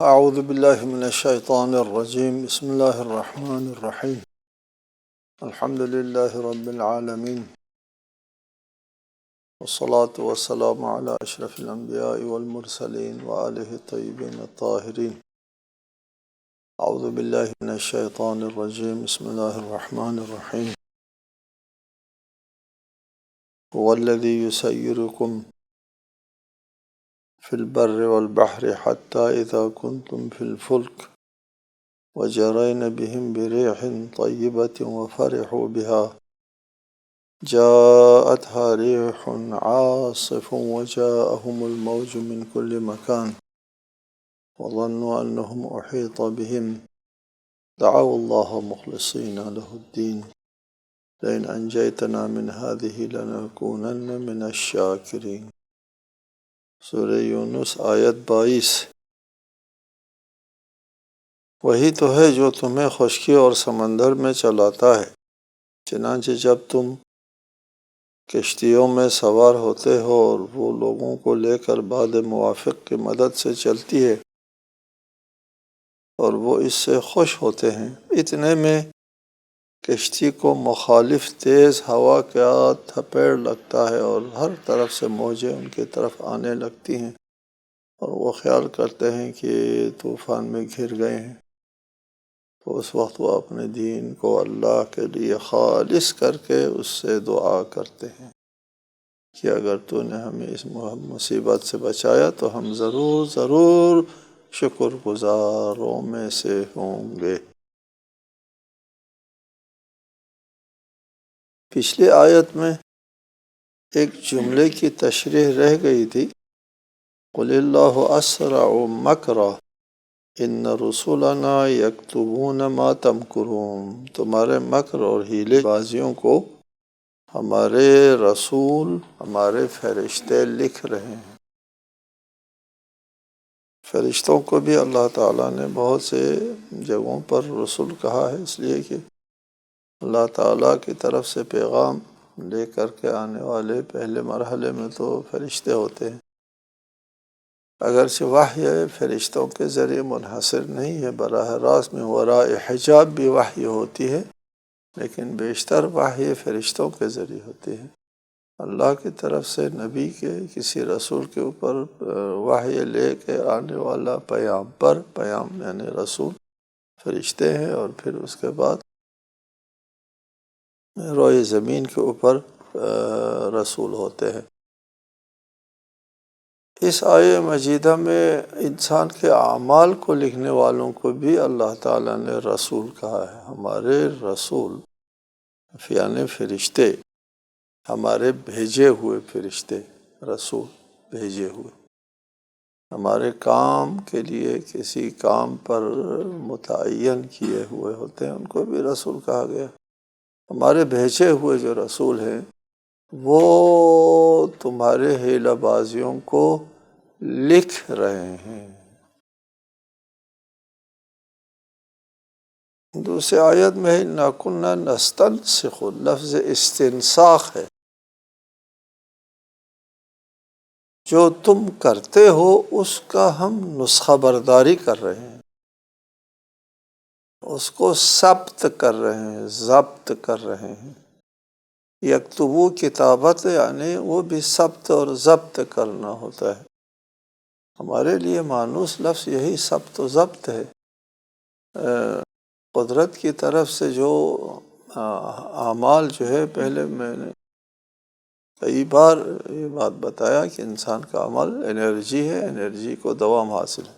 اعوذ باللہ من الشیطان الرجیم بسم اللہ الرحمن الرحیم الحمد للہ رب العالمین والصلاة والسلام علی اشرف الانبیاء والمرسلین وآلہ الطیبین الطاہرین اعوذ باللہ من الشیطان الرجیم بسم اللہ الرحمن الرحیم هو الذی یسیرکم في البر والبحر حتى إذا كنتم في الفلك وجرين بهم بريح طيبة وفرحوا بها جاءتها ريح عاصف وجاءهم الموج من كل مكان وظنوا أنهم أحيط بهم دعوا الله مخلصين له الدين لئن أنجيتنا من هذه لنكونن من الشاكرين سورہ یونس آیت 22۔ وہی تو ہے جو تمہیں خشکی اور سمندر میں چلاتا ہے، چنانچہ جب تم کشتیوں میں سوار ہوتے ہو اور وہ لوگوں کو لے کر بعد موافق کی مدد سے چلتی ہے اور وہ اس سے خوش ہوتے ہیں، اتنے میں کشتی کو مخالف تیز ہوا کا تھپیڑ لگتا ہے اور ہر طرف سے موجیں ان کی طرف آنے لگتی ہیں اور وہ خیال کرتے ہیں کہ طوفان میں گھر گئے ہیں، تو اس وقت وہ اپنے دین کو اللہ کے لیے خالص کر کے اس سے دعا کرتے ہیں کہ اگر تو نے ہمیں اس مصیبت سے بچایا تو ہم ضرور شکر گزاروں میں سے ہوں گے۔ پچھلی آیت میں ایک جملے کی تشریح رہ گئی تھی، قُلِ اللَّهُ أَسْرَعُ مَكْرًا إِنَّ رُسُلَنَا يَكْتُبُونَ مَا تَمْكُرُونَ، تمہارے مکر اور ہیلے بازیوں کو ہمارے رسول، ہمارے فرشتے لکھ رہے ہیں۔ فرشتوں کو بھی اللہ تعالیٰ نے بہت سے جگہوں پر رسول کہا ہے، اس لیے کہ اللہ تعالیٰ کی طرف سے پیغام لے کر کے آنے والے پہلے مرحلے میں تو فرشتے ہوتے ہیں، اگرچہ وحی فرشتوں کے ذریعے منحصر نہیں ہے، براہ راست میں وراء حجاب بھی وحی ہوتی ہے، لیکن بیشتر وحی فرشتوں کے ذریعے ہوتی ہے۔ اللہ کی طرف سے نبی کے کسی رسول کے اوپر وحی لے کے آنے والا پیام یعنی رسول فرشتے ہیں، اور پھر اس کے بعد روئے زمین کے اوپر رسول ہوتے ہیں۔ اس آیہ مجیدہ میں انسان کے اعمال کو لکھنے والوں کو بھی اللہ تعالیٰ نے رسول کہا ہے۔ ہمارے رسول یعنی فرشتے، ہمارے بھیجے ہوئے فرشتے، رسول بھیجے ہوئے، ہمارے کام کے لیے کسی کام پر متعین کیے ہوئے ہوتے ہیں، ان کو بھی رسول کہا گیا۔ ہمارے بھیجے ہوئے جو رسول ہیں وہ تمہارے ہیلہ بازیوں کو لکھ رہے ہیں۔ دوسری آیت میں اِنَّا كُنَّا نَسْتَنسِخُ، لفظ استنساخ ہے، جو تم کرتے ہو اس کا ہم نسخہ برداری کر رہے ہیں، اس کو ثبت کر رہے ہیں، ضبط کر رہے ہیں۔ یکتبو کتابت یعنی وہ بھی ثبت اور ضبط کرنا ہوتا ہے۔ ہمارے لیے مانوس لفظ یہی ثبت و ضبط ہے۔ قدرت کی طرف سے جو اعمال جو ہے، پہلے میں نے کئی بار یہ بات بتایا کہ انسان کا عمل انرجی ہے، انرجی کو دوام حاصل ہے،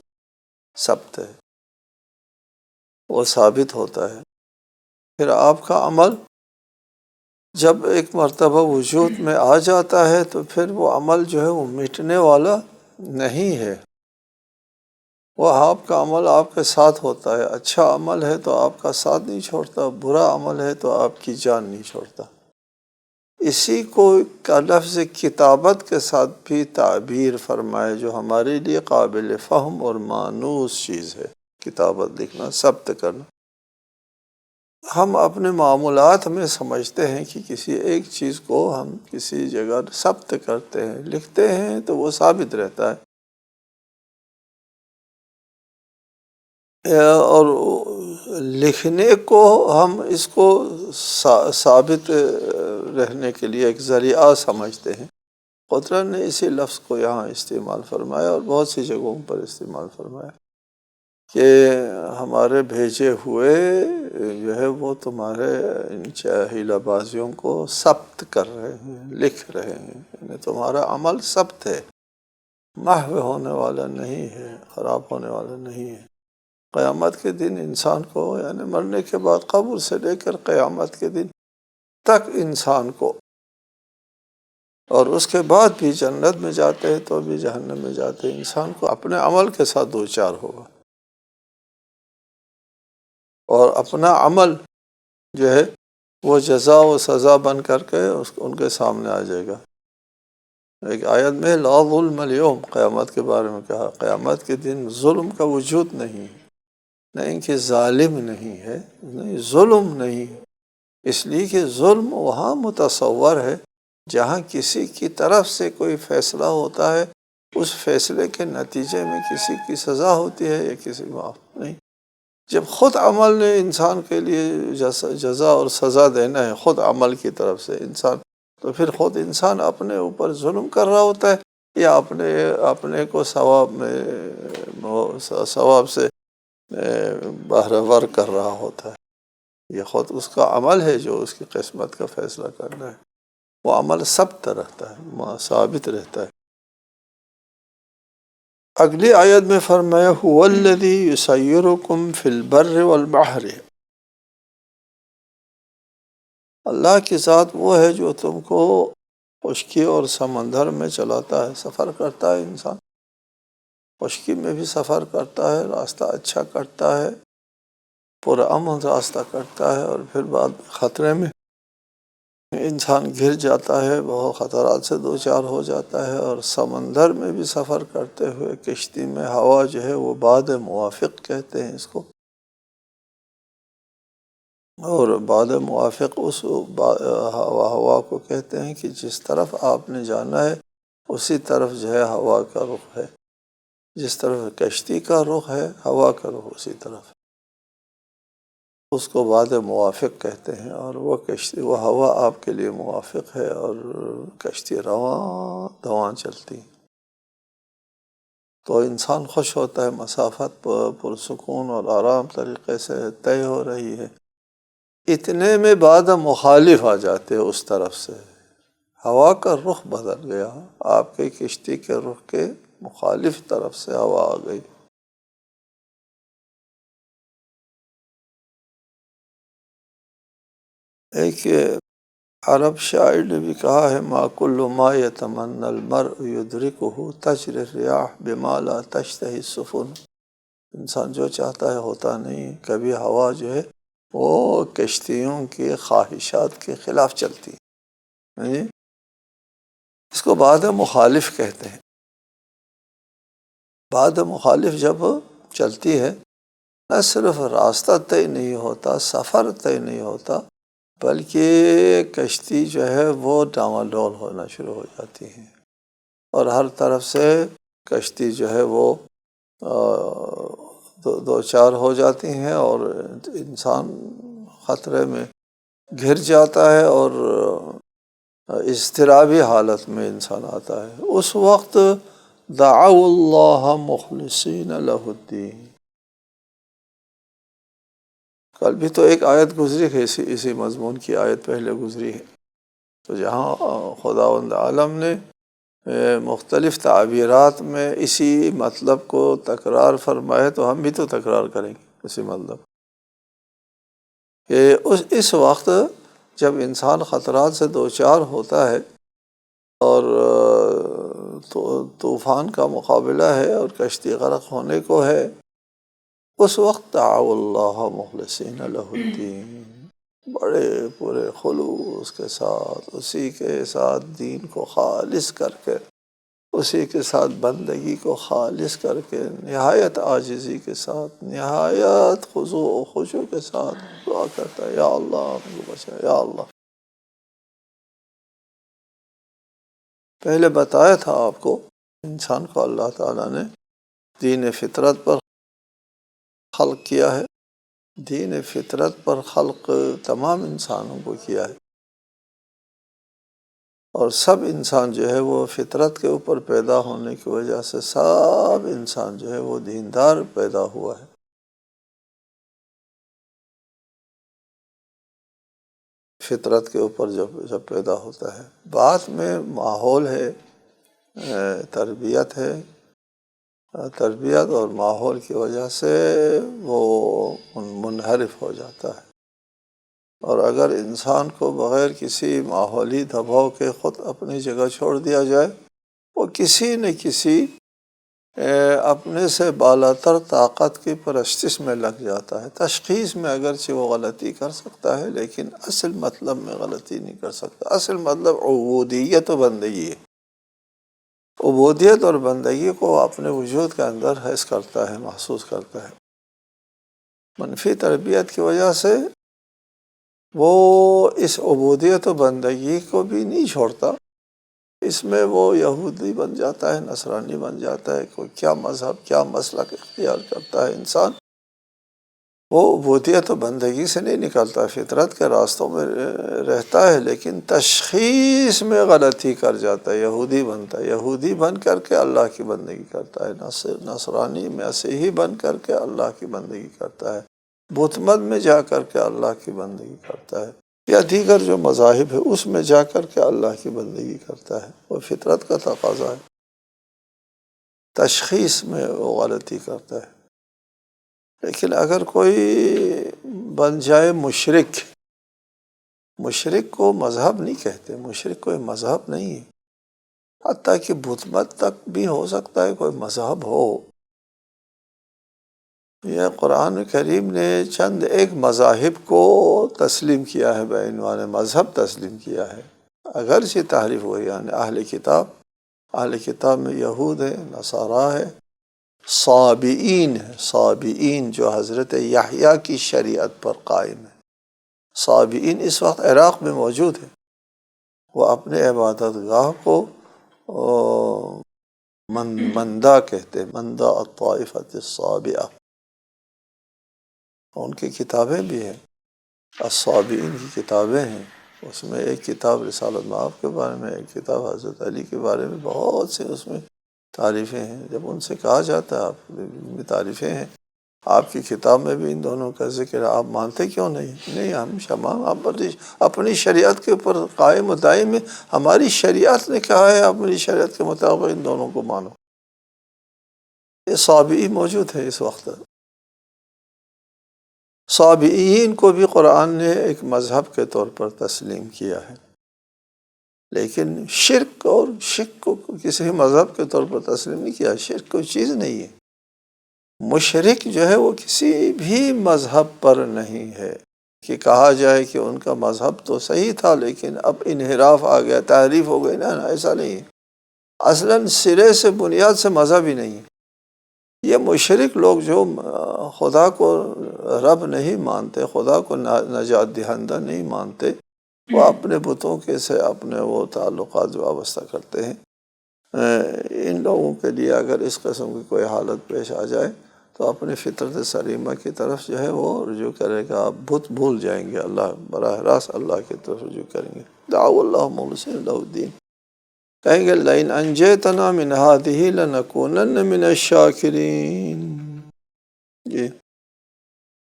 ثبت ہے، وہ ثابت ہوتا ہے۔ پھر آپ کا عمل جب ایک مرتبہ وجود میں آ جاتا ہے تو پھر وہ عمل جو ہے وہ مٹنے والا نہیں ہے، وہ آپ کا عمل آپ کے ساتھ ہوتا ہے۔ اچھا عمل ہے تو آپ کا ساتھ نہیں چھوڑتا، برا عمل ہے تو آپ کی جان نہیں چھوڑتا۔ اسی کو کا لفظ کتابت کے ساتھ بھی تعبیر فرمائے، جو ہمارے لیے قابل فہم اور مانوس چیز ہے، کتابت لکھنا، ثبت کرنا۔ ہم اپنے معمولات میں سمجھتے ہیں کہ کسی ایک چیز کو ہم کسی جگہ ثبت کرتے ہیں، لکھتے ہیں تو وہ ثابت رہتا ہے۔ اور لکھنے کو ہم اس کو ثابت رہنے کے لیے ایک ذریعہ سمجھتے ہیں۔ قدرت نے اسی لفظ کو یہاں استعمال فرمایا اور بہت سی جگہوں پر استعمال فرمایا کہ ہمارے بھیجے ہوئے جو ہے وہ تمہارے ان ہیلہ بازیوں کو ثبت کر رہے ہیں، لکھ رہے ہیں، یعنی تمہارا عمل ثبت ہے، محو ہونے والا نہیں ہے، خراب ہونے والا نہیں ہے۔ قیامت کے دن انسان کو، یعنی مرنے کے بعد قبر سے لے کر قیامت کے دن تک انسان کو، اور اس کے بعد بھی جنت میں جاتے ہیں تو بھی جہنم میں جاتے ہیں، انسان کو اپنے عمل کے ساتھ دوچار ہوگا، اور اپنا عمل جو ہے وہ جزا و سزا بن کر کے ان کے سامنے آ جائے گا۔ ایک آیت میں لا ظلم اليوم، قیامت کے بارے میں کہا قیامت کے دن ظلم کا وجود نہیں ہے، نہیں کہ ظالم نہیں ہے، نہیں ظلم نہیں ہے، اس لیے کہ ظلم وہاں متصور ہے جہاں کسی کی طرف سے کوئی فیصلہ ہوتا ہے، اس فیصلے کے نتیجے میں کسی کی سزا ہوتی ہے یا کسی معاف نہیں۔ جب خود عمل نے انسان کے لیے جزا اور سزا دینا ہے، خود عمل کی طرف سے انسان، تو پھر خود انسان اپنے اوپر ظلم کر رہا ہوتا ہے یا اپنے کو ثواب سے بہرہور کر رہا ہوتا ہے۔ یہ خود اس کا عمل ہے جو اس کی قسمت کا فیصلہ کرنا ہے، وہ عمل ثبت رہتا ہے، ثابت رہتا ہے۔ اگلی آیت میں فرمایا هو الذی یسیرکم فی البر والبحر، اللہ کی ذات وہ ہے جو تم کو خشکی اور سمندر میں چلاتا ہے، سفر کرتا ہے انسان، خشکی میں بھی سفر کرتا ہے، راستہ اچھا کرتا ہے، پرامن راستہ کرتا ہے، اور پھر بعد خطرے میں انسان گر جاتا ہے، بہت خطرات سے دوچار ہو جاتا ہے، اور سمندر میں بھی سفر کرتے ہوئے کشتی میں ہوا جو ہے وہ باد موافق کہتے ہیں اس کو، اور باد موافق اس ہوا کو کہتے ہیں کہ جس طرف آپ نے جانا ہے اسی طرف جو ہے ہوا کا رخ ہے، جس طرف کشتی کا رخ ہے ہوا کا رخ اسی طرف، اس کو باد موافق کہتے ہیں، اور وہ کشتی، وہ ہوا آپ کے لیے موافق ہے، اور کشتی رواں دواں چلتی، تو انسان خوش ہوتا ہے، مسافت پرسکون اور آرام طریقے سے طے ہو رہی ہے، اتنے میں باد مخالف آ جاتے اس طرف سے، ہوا کا رخ بدل گیا، آپ کی کشتی کے رخ کے مخالف طرف سے ہوا آ گئی۔ ایک عرب شاعر نے بھی کہا ہے ما کل ما یتمنی المرء یدرکہ تجری الریاح بما لا تشتہی السفن، انسان جو چاہتا ہے ہوتا نہیں، کبھی ہوا جو ہے وہ کشتیوں کی خواہشات کے خلاف چلتی ہے، اس کو باد مخالف کہتے ہیں۔ باد مخالف جب چلتی ہے نہ صرف راستہ طے نہیں ہوتا، سفر طے نہیں ہوتا، بلکہ کشتی جو ہے وہ ڈاواڈول ہونا شروع ہو جاتی ہے، اور ہر طرف سے کشتی جو ہے وہ دو چار ہو جاتی ہیں، اور انسان خطرے میں گر جاتا ہے، اور اضطرابی حالت میں انسان آتا ہے۔ اس وقت دعوا اللہ مخلصین لہ الدین، کل بھی تو ایک آیت گزری ہے، اسی مضمون کی آیت پہلے گزری ہے، تو جہاں خداوند عالم نے مختلف تعبیرات میں اسی مطلب کو تکرار فرمائے، تو ہم بھی تو تکرار کریں گے اسی مطلب کہ اس وقت جب انسان خطرات سے دوچار ہوتا ہے اور طوفان کا مقابلہ ہے اور کشتی غرق ہونے کو ہے، اس وقت دعوا اللہ مخلصین لہ الدین، بڑے پورے خلوص کے ساتھ اسی کے ساتھ دین کو خالص کر کے، اسی کے ساتھ بندگی کو خالص کر کے، نہایت عاجزی کے ساتھ، نہایت خضوع و خشوع کے ساتھ دعا کرتا ہے، یا اللہ مجھے بچا، یا اللہ۔ پہلے بتایا تھا آپ کو، انسان کو اللہ تعالیٰ نے دین فطرت پر خلق کیا ہے، دین فطرت پر خلق تمام انسانوں کو کیا ہے، اور سب انسان جو ہے وہ فطرت کے اوپر پیدا ہونے کی وجہ سے سب انسان جو ہے وہ دیندار پیدا ہوا ہے۔ فطرت کے اوپر جب پیدا ہوتا ہے، بعد میں ماحول ہے، تربیت ہے، تربیت اور ماحول کی وجہ سے وہ منحرف ہو جاتا ہے، اور اگر انسان کو بغیر کسی ماحولی دباؤ کے خود اپنی جگہ چھوڑ دیا جائے، وہ کسی نہ کسی اپنے سے بالاتر طاقت کی پرستش میں لگ جاتا ہے۔ تشخیص میں اگرچہ وہ غلطی کر سکتا ہے، لیکن اصل مطلب میں غلطی نہیں کر سکتا۔ اصل مطلب عبودیت و بندگی ہے۔ عبودیت اور بندگی کو اپنے وجود کے اندر حس کرتا ہے، محسوس کرتا ہے۔ منفی تربیت کی وجہ سے وہ اس عبودیت و بندگی کو بھی نہیں چھوڑتا، اس میں وہ یہودی بن جاتا ہے، نصرانی بن جاتا ہے، کوئی کیا مذہب کیا مسلک اختیار کرتا ہے انسان، وہ عبودیت و بندگی سے نہیں نکلتا، فطرت کے راستوں میں رہتا ہے، لیکن تشخیص میں غلطی کر جاتا ہے، یہودی بنتا ہے، یہودی بن کر کے اللہ کی بندگی کرتا ہے، نصرانی مسیحی بن کر کے اللہ کی بندگی کرتا ہے، بت مت میں جا کر کے اللہ کی بندگی کرتا ہے، یا دیگر جو مذاہب ہے اس میں جا کر کے اللہ کی بندگی کرتا ہے۔ وہ فطرت کا تقاضا ہے، تشخیص میں وہ غلطی کرتا ہے۔ لیکن اگر کوئی بن جائے مشرک، مشرک کو مذہب نہیں کہتے، مشرک کوئی مذہب نہیں ہے، حتیٰ کہ بت مت تک بھی ہو سکتا ہے کوئی مذہب ہو۔ یہ قرآن کریم نے چند ایک مذاہب کو تسلیم کیا ہے، بعنوان مذہب تسلیم کیا ہے، اگرچہ تحریف ہوئی، یعنی اہل کتاب میں یہود ہے، نصارہ ہے، صابئین ہے، صابئین جو حضرت یحییٰ کی شریعت پر قائم ہے۔ صابئین اس وقت عراق میں موجود ہے، وہ اپنے عبادت گاہ کو مندہ کہتے ہیں، مندہ الطائفۃ الصابئہ، ان کی کتابیں بھی ہیں، الصابئین کی کتابیں ہیں، اس میں ایک کتاب رسالت مآب کے بارے میں، ایک کتاب حضرت علی کے بارے میں، بہت سے اس میں تعریفیں ہیں۔ جب ان سے کہا جاتا ہے آپ میں تعریفیں ہیں، آپ کی کتاب میں بھی ان دونوں کا ذکر ہے، آپ مانتے کیوں نہیں؟ نہیں، ہم شمام آپ اپنی شریعت کے اوپر قائم و دائم ہے، ہماری شریعت نے کہا ہے اپنی شریعت کے مطابق ان دونوں کو مانو۔ یہ صابئی موجود ہے اس وقت۔ صابئین کو بھی قرآن نے ایک مذہب کے طور پر تسلیم کیا ہے، لیکن شرک اور شک کو کسی مذہب کے طور پر تسلیم نہیں کیا۔ شرک کوئی چیز نہیں ہے، مشرک جو ہے وہ کسی بھی مذہب پر نہیں ہے کہ کہا جائے کہ ان کا مذہب تو صحیح تھا لیکن اب انحراف آ گیا، تحریف ہو گئی، نا ایسا نہیں ہے۔ اصلاً سرے سے بنیاد سے مذہب ہی نہیں ہے۔ یہ مشرک لوگ جو خدا کو رب نہیں مانتے، خدا کو نجات دہندہ نہیں مانتے، وہ اپنے بتوں کے سے اپنے وہ تعلقات وابستہ کرتے ہیں۔ ان لوگوں کے لیے اگر اس قسم کی کوئی حالت پیش آ جائے تو اپنی فطرت سلیمہ کی طرف جو ہے وہ رجوع کرے گا، بت بھول جائیں گے، اللہ براہ راست اللہ کی طرف رجوع کریں گے۔ دعوا اللہ مخلصین لہ الدین، کہیں گے لئن انجیتنا من ہذہ لنکونن من الشاکرین۔ جی،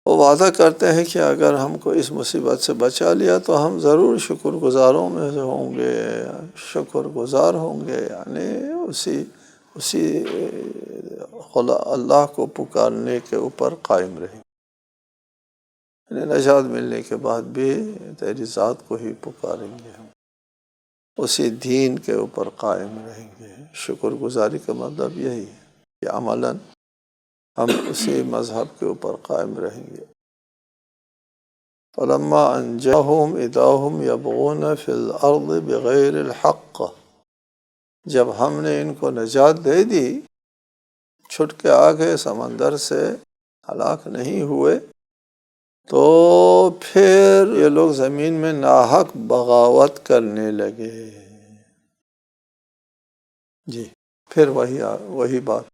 وہ وعدہ کرتے ہیں کہ اگر ہم کو اس مصیبت سے بچا لیا تو ہم ضرور شکر گزاروں میں سے ہوں گے، شکر گزار ہوں گے، یعنی اسی اللہ کو پکارنے کے اوپر قائم رہیں، یعنی نجات ملنے کے بعد بھی تیری ذات کو ہی پکاریں گے، ہم اسی دین کے اوپر قائم رہیں گے۔ شکر گزاری کا مطلب یہی ہے کہ عملاً ہم اسی مذہب کے اوپر قائم رہیں گے۔ فَلَمَّا أَنْجَاهُمْ إِذَا هُمْ يَبْغُونَ فِي الْأَرْضِ بِغَيْرِ الْحَقِّ، جب ہم نے ان کو نجات دے دی، چھٹ کے آگے سمندر سے ہلاک نہیں ہوئے، تو پھر یہ لوگ زمین میں ناحق بغاوت کرنے لگے۔ جی، پھر وہی بات،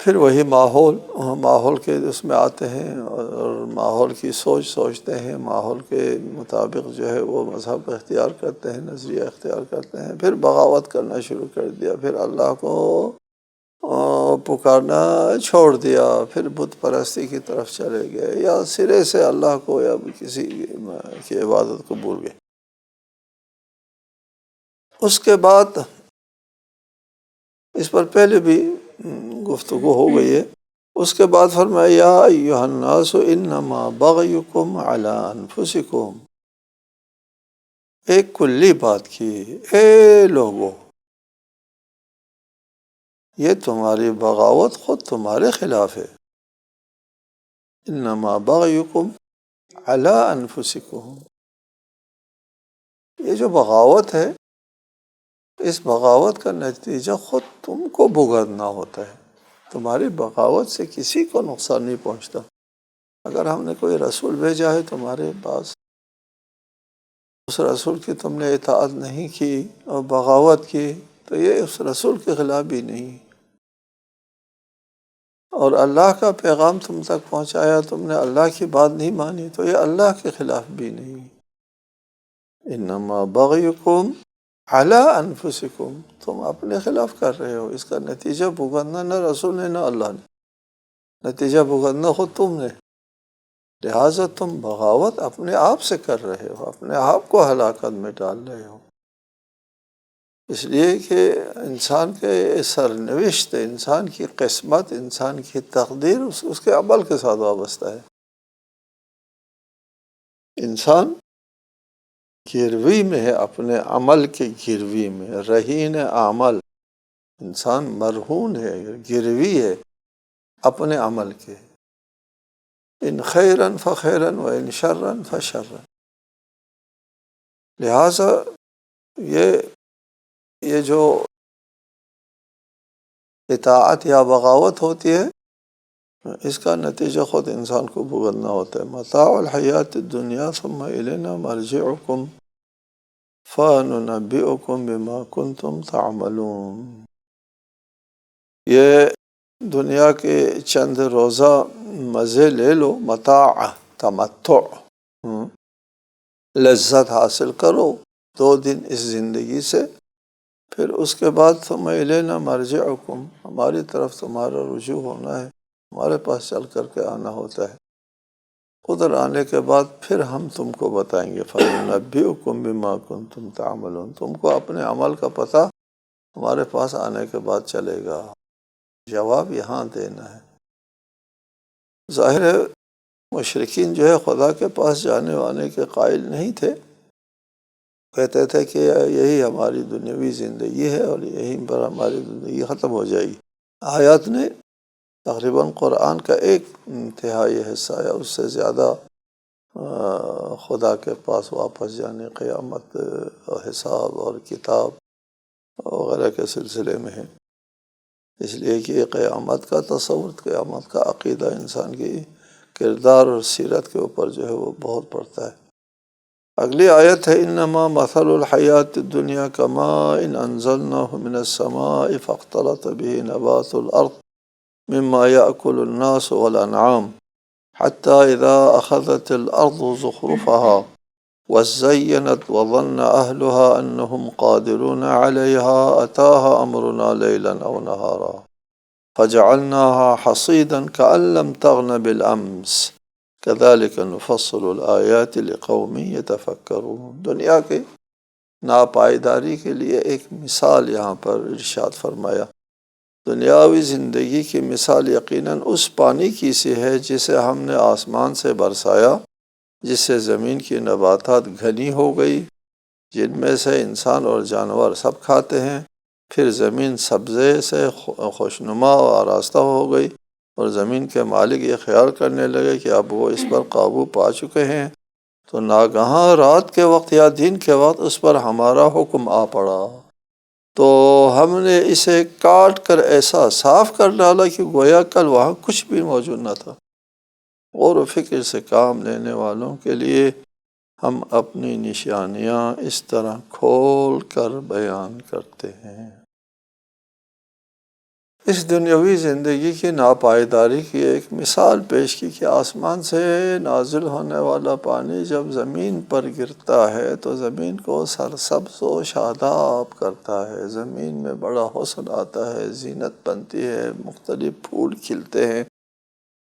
پھر وہی ماحول کے اس میں آتے ہیں اور ماحول کی سوچ سوچتے ہیں، ماحول کے مطابق جو ہے وہ مذہب اختیار کرتے ہیں، نظریہ اختیار کرتے ہیں، پھر بغاوت کرنا شروع کر دیا، پھر اللہ کو پکارنا چھوڑ دیا، پھر بت پرستی کی طرف چلے گئے، یا سرے سے اللہ کو یا کسی کی عبادت کو بھول گئے۔ اس کے بعد اس پر پہلے بھی گفتگو ہو گئی ہے۔ اس کے بعد فرمایا یا ایھا الناس انما بغیکم علی انفسکم، ایک کلی بات کی، اے لوگو، یہ تمہاری بغاوت خود تمہارے خلاف ہے۔ انما بغیکم علی انفسکم، یہ جو بغاوت ہے، اس بغاوت کا نتیجہ خود تم کو بھگتنا ہوتا ہے۔ تمہاری بغاوت سے کسی کو نقصان نہیں پہنچتا۔ اگر ہم نے کوئی رسول بھیجا ہے تمہارے پاس، اس رسول کی تم نے اطاعت نہیں کی اور بغاوت کی، تو یہ اس رسول کے خلاف بھی نہیں، اور اللہ کا پیغام تم تک پہنچایا، تم نے اللہ کی بات نہیں مانی، تو یہ اللہ کے خلاف بھی نہیں۔ انما بغیکم علی انفسکم، تم اپنے خلاف کر رہے ہو، اس کا نتیجہ بھگتنا نہ رسول نے نہ اللہ نے، نتیجہ بھگتنا خود تم نے۔ لہٰذا تم بغاوت اپنے آپ سے کر رہے ہو، اپنے آپ کو ہلاکت میں ڈال رہے ہو، اس لیے کہ انسان کے سرنوشت، انسان کی قسمت، انسان کی تقدیر اس کے عمل کے ساتھ وابستہ ہے۔ انسان گروی میں ہے، اپنے عمل کے گروی میں، رہین عمل، انسان مرہون ہے، گروی ہے اپنے عمل کے، ان خیرن فخیرن و ان شرن فشرن۔ لہٰذا یہ جو اطاعت یا بغاوت ہوتی ہے، اس کا نتیجہ خود انسان کو بھگتنا ہوتا ہے۔ متاع الحیات الدنیا ثم الینا مرجعکم فننبئکم بما کنتم تعملون۔ یہ دنیا کے چند روزہ مزے لے لو، متاع، تمتع، لذت حاصل کرو 2 دن اس زندگی سے، پھر اس کے بعد ثم الینا مرجعکم، ہماری طرف تمہارا رجوع ہونا ہے، ہمارے پاس چل کر کے آنا ہوتا ہے۔ ادھر آنے کے بعد پھر ہم تم کو بتائیں گے، فَنُنَبِّئُكُم بِمَا كُنتُمْ تَعْمَلُونَ، تم کو اپنے عمل کا پتہ ہمارے پاس آنے کے بعد چلے گا۔ جواب یہاں دینا ہے۔ ظاہر ہے مشرکین جو ہے خدا کے پاس جانے وانے کے قائل نہیں تھے، کہتے تھے کہ یہی ہماری دنیاوی زندگی ہے اور یہیں پر ہماری زندگی ختم ہو جائے گی۔ آیات نے تقریباً قرآن کا 1/3 حصہ یا اس سے زیادہ خدا کے پاس واپس جانے، قیامت، حساب اور کتاب وغیرہ کے سلسلے میں ہے، اس لیے کہ قیامت کا تصور، قیامت کا عقیدہ انسان کی کردار اور سیرت کے اوپر جو ہے وہ بہت پڑتا ہے۔ اگلی آیت ہے انما مثل الحیات الدنیا کماء انزلناه من السماء فاختلط به نبات الارض مما يأكل الناس والانعام حتى اذا اخذت الارض زخرفها وزينت وظن اهلها انهم قادرون عليها اتاها امرنا ليلا او نهارا فجعلناها حصيدا كأن لم تغن بالامس كذلك نفصل الآيات لقوم يتفكرون۔ دنیا کے ناپائیداری کے لیے ایک مثال یہاں پر ارشاد فرمایا۔ دنیاوی زندگی کی مثال یقیناً اس پانی کی سی ہے جسے ہم نے آسمان سے برسایا، جس سے زمین کی نباتات گھنی ہو گئی، جن میں سے انسان اور جانور سب کھاتے ہیں۔ پھر زمین سبزے سے خوشنما و آراستہ ہو گئی، اور زمین کے مالک یہ خیال کرنے لگے کہ اب وہ اس پر قابو پا چکے ہیں، تو ناگہاں رات کے وقت یا دن کے وقت اس پر ہمارا حکم آ پڑا، تو ہم نے اسے کاٹ کر ایسا صاف کر ڈالا کہ گویا کل وہاں کچھ بھی موجود نہ تھا۔ غور و فکر سے کام لینے والوں کے لیے ہم اپنی نشانیاں اس طرح کھول کر بیان کرتے ہیں۔ اس دنیاوی زندگی کی ناپائیداری کی ایک مثال پیش کی کہ آسمان سے نازل ہونے والا پانی جب زمین پر گرتا ہے تو زمین کو سرسبز و شاداب کرتا ہے، زمین میں بڑا حسن آتا ہے، زینت بنتی ہے، مختلف پھول کھلتے ہیں،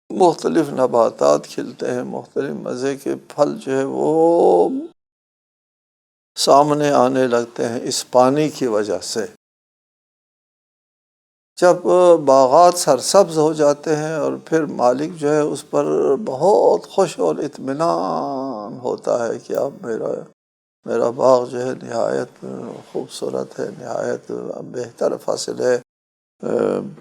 مختلف نباتات کھلتے ہیں، مختلف مزے کے پھل جو ہے وہ سامنے آنے لگتے ہیں اس پانی کی وجہ سے۔ جب باغات سرسبز ہو جاتے ہیں اور پھر مالک جو ہے اس پر بہت خوش اور اطمینان ہوتا ہے کہ اب میرا باغ جو ہے نہایت خوبصورت ہے، نہایت بہتر فصل ہے،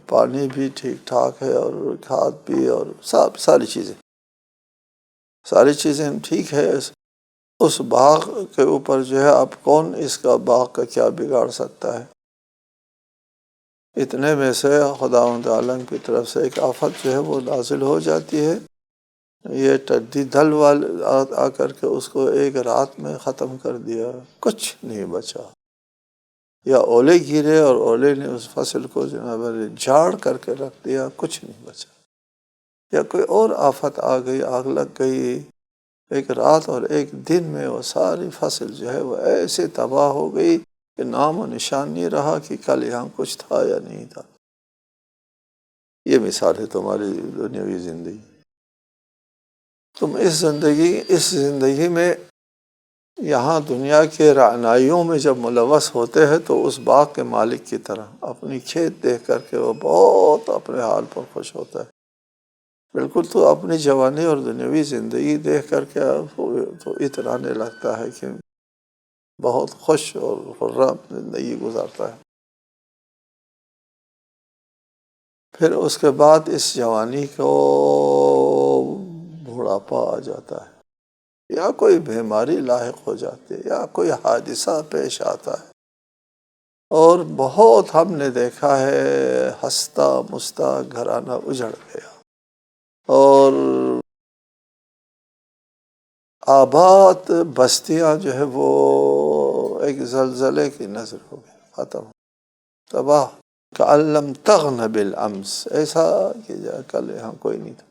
پانی بھی ٹھیک ٹھاک ہے اور کھاد بھی اور ساری چیزیں ٹھیک ہے۔ اس باغ کے اوپر جو ہے اب کون اس کا باغ کا کیا بگاڑ سکتا ہے؟ اتنے میں سے خداوند عالم کی طرف سے ایک آفت جو ہے وہ نازل ہو جاتی ہے، یہ ٹڈی دل والے آ کر کے اس کو ایک رات میں ختم کر دیا، کچھ نہیں بچا، یا اولے گرے اور اولے نے اس فصل کو جناب جھاڑ کر کے رکھ دیا، کچھ نہیں بچا، یا کوئی اور آفت آ گئی، آگ لگ گئی، ایک رات اور ایک دن میں وہ ساری فصل جو ہے وہ ایسے تباہ ہو گئی کہ نام و نشان نہیں رہا کہ کل یہاں کچھ تھا یا نہیں تھا۔ یہ مثال ہے تمہاری دنیاوی زندگی۔ تم اس زندگی میں یہاں دنیا کے رعنائیوں میں جب ملوث ہوتے ہیں تو اس باغ کے مالک کی طرح اپنی کھیت دیکھ کر کے وہ بہت اپنے حال پر خوش ہوتا ہے۔ بالکل تو اپنی جوانی اور دنیاوی زندگی دیکھ کر کے تو اترانے لگتا ہے کہ بہت خوش اور خرم زندگی گزارتا ہے۔ پھر اس کے بعد اس جوانی کو بڑھاپا آ جاتا ہے، یا کوئی بیماری لاحق ہو جاتی ہے، یا کوئی حادثہ پیش آتا ہے، اور بہت ہم نے دیکھا ہے ہنستا مستا گھرانہ اجڑ گیا اور آباد بستیاں جو ہے وہ ایک زلزلے کی نظر ہو گئی، ختم، تباہ، کأن لم تغن بالامس، ایسا کہ کل یہاں کوئی نہیں تھا۔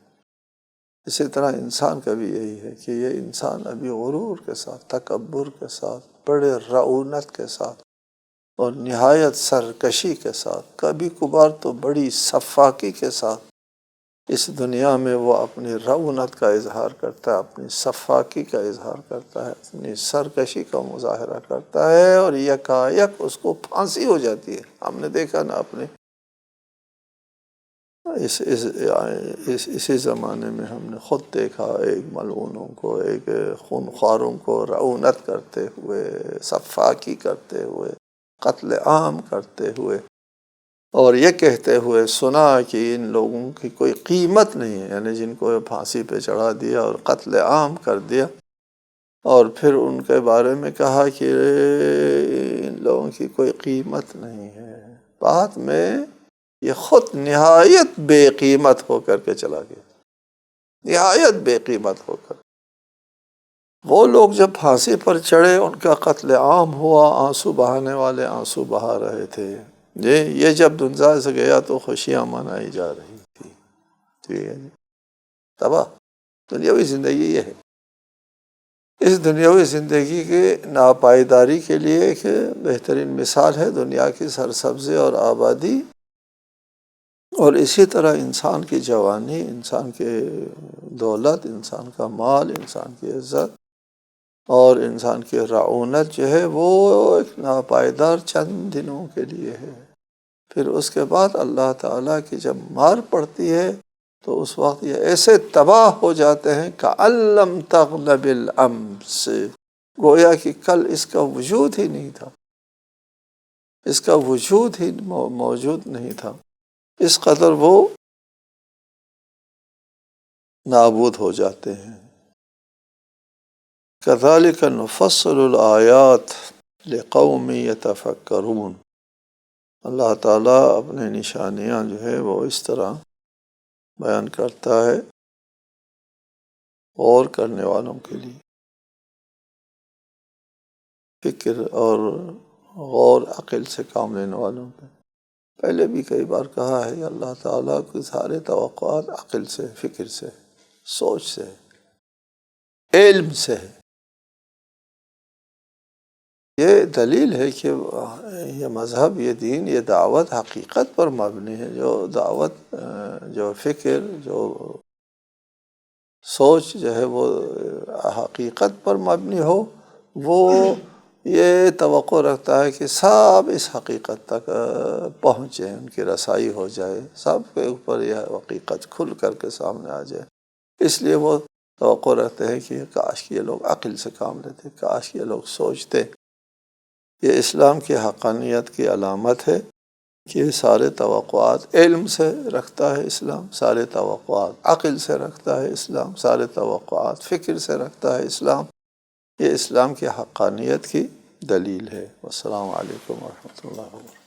اسی طرح انسان کا بھی یہی ہے کہ یہ انسان ابھی غرور کے ساتھ، تکبر کے ساتھ، بڑے رعونت کے ساتھ اور نہایت سرکشی کے ساتھ، کبھی کبھار تو بڑی سفاکی کے ساتھ اس دنیا میں وہ اپنی رعونت کا اظہار کرتا ہے، اپنی سفاکی کا اظہار کرتا ہے، اپنی سرکشی کا مظاہرہ کرتا ہے، اور یکایک اس کو پھانسی ہو جاتی ہے۔ ہم نے دیکھا نا اپنے اسی زمانے میں ہم نے خود دیکھا ایک ملعونوں کو، ایک خونخواروں کو رعونت کرتے ہوئے، سفاکی کرتے ہوئے، قتل عام کرتے ہوئے، اور یہ کہتے ہوئے سنا کہ ان لوگوں کی کوئی قیمت نہیں ہے، یعنی جن کو پھانسی پہ چڑھا دیا اور قتل عام کر دیا، اور پھر ان کے بارے میں کہا کہ ان لوگوں کی کوئی قیمت نہیں ہے۔ بعد میں یہ خود نہایت بے قیمت ہو کر کے چلا گیا، نہایت بے قیمت ہو کر۔ وہ لوگ جب پھانسی پر چڑھے، ان کا قتل عام ہوا، آنسو بہانے والے آنسو بہا رہے تھے، یہ جب دنیا سے گیا تو خوشیاں منائی جا رہی تھی۔ ٹھیک ہے جی، تباہ دنیاوی زندگی یہ ہے۔ اس دنیاوی زندگی کے ناپائیداری کے لیے ایک بہترین مثال ہے دنیا کی سرسبزی اور آبادی، اور اسی طرح انسان کی جوانی، انسان کے دولت، انسان کا مال، انسان کی عزت اور انسان کی رعونت جو ہے وہ ایک ناپائیدار چند دنوں کے لیے ہے۔ پھر اس کے بعد اللہ تعالیٰ کی جب مار پڑتی ہے تو اس وقت یہ ایسے تباہ ہو جاتے ہیں کأن لم تغن بالامس، گویا کہ کل اس کا وجود ہی نہیں تھا، اس کا وجود ہی موجود نہیں تھا، اس قدر وہ نابود ہو جاتے ہیں۔ كذلك نفصل الآیات لقوم یتفکرون، اللہ تعالیٰ اپنے نشانیاں جو ہے وہ اس طرح بیان کرتا ہے غور کرنے والوں کے لیے، فکر اور غور عقل سے کام لینے والوں کے۔ پہلے بھی کئی بار کہا ہے کہ اللہ تعالیٰ کے سارے توقعات عقل سے، فکر سے، سوچ سے، علم سے ہے۔ یہ دلیل ہے کہ یہ مذہب، یہ دین، یہ دعوت حقیقت پر مبنی ہے۔ جو دعوت، جو فکر، جو سوچ جو ہے وہ حقیقت پر مبنی ہو، وہ یہ توقع رکھتا ہے کہ سب اس حقیقت تک پہنچیں، ان کی رسائی ہو جائے، سب کے اوپر یہ حقیقت کھل کر کے سامنے آ جائے۔ اس لیے وہ توقع رکھتے ہیں کہ کاش کہ یہ لوگ عقل سے کام لیتے، کاش کہ یہ لوگ سوچتے۔ یہ اسلام کی حقانیت کی علامت ہے کہ سارے توقعات علم سے رکھتا ہے اسلام، سارے توقعات عقل سے رکھتا ہے اسلام، سارے توقعات فکر سے رکھتا ہے اسلام۔ یہ اسلام کی حقانیت کی دلیل ہے۔ والسلام علیکم ورحمۃ اللہ وبرکاتہ۔